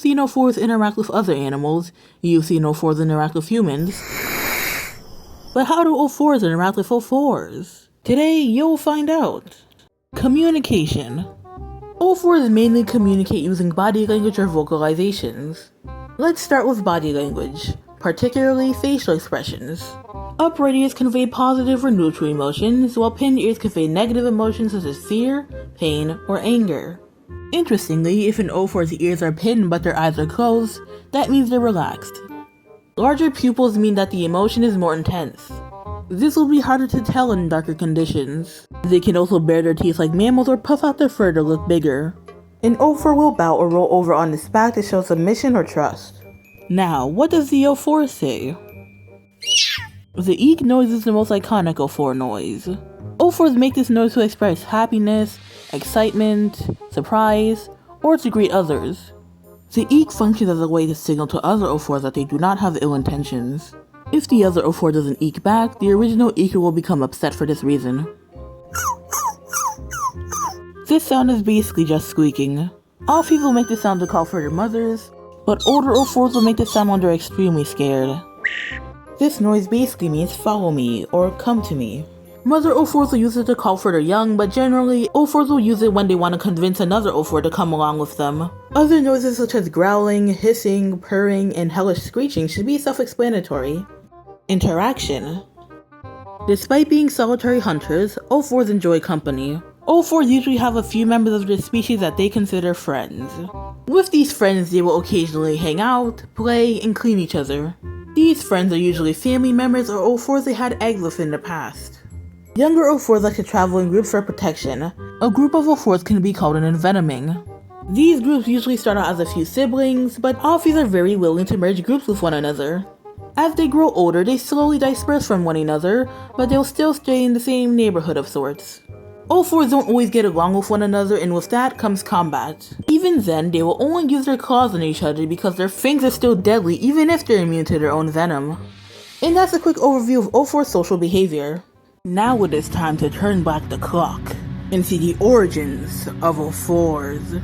seen Ophaurs interact with other animals, you've seen Ophaurs interact with humans. But how do Ophaurs interact with Ophaurs? Today, you'll find out. Communication. Ophaurs mainly communicate using body language or vocalizations. Let's start with body language, particularly facial expressions. Upright ears convey positive or neutral emotions, while pinned ears convey negative emotions such as fear, pain, or anger. Interestingly, if an Ophaur's ears are pinned but their eyes are closed, that means they're relaxed. Larger pupils mean that the emotion is more intense. This will be harder to tell in darker conditions. They can also bare their teeth like mammals or puff out their fur to look bigger. An Ophaur will bow or roll over on its back to show submission or trust. Now, what does the Ophaur say? The eek noise is the most iconic Ophaur noise. Ophaurs make this noise to express happiness, excitement, surprise, or to greet others. The eek functions as a way to signal to other Ophaurs that they do not have ill intentions. If the other Ophaur doesn't eek back, the original eeker will become upset for this reason. This sound is basically just squeaking. All people make this sound to call for their mothers, but older Ophaurs will make this sound when they're extremely scared. This noise basically means follow me or come to me. Mother Ophaurs will use it to call for their young, but generally, Ophaurs will use it when they want to convince another Ophaur to come along with them. Other noises such as growling, hissing, purring, and hellish screeching should be self-explanatory. Interaction. Despite being solitary hunters, Ophaurs enjoy company. Ophaurs usually have a few members of their species that they consider friends. With these friends, they will occasionally hang out, play, and clean each other. These friends are usually family members or Ophaurs they had eggs with in the past. Younger Ophaurs like to travel in groups for protection. A group of Ophaurs can be called an envenoming. These groups usually start out as a few siblings, but Ophies are very willing to merge groups with one another. As they grow older, they slowly disperse from one another, but they'll still stay in the same neighborhood of sorts. Ophaurs don't always get along with one another, and with that comes combat. Even then, they will only use their claws on each other because their fangs are still deadly even if they're immune to their own venom. And that's a quick overview of Ophaur's social behavior. Now it is time to turn back the clock and see the origins of Ophaurs.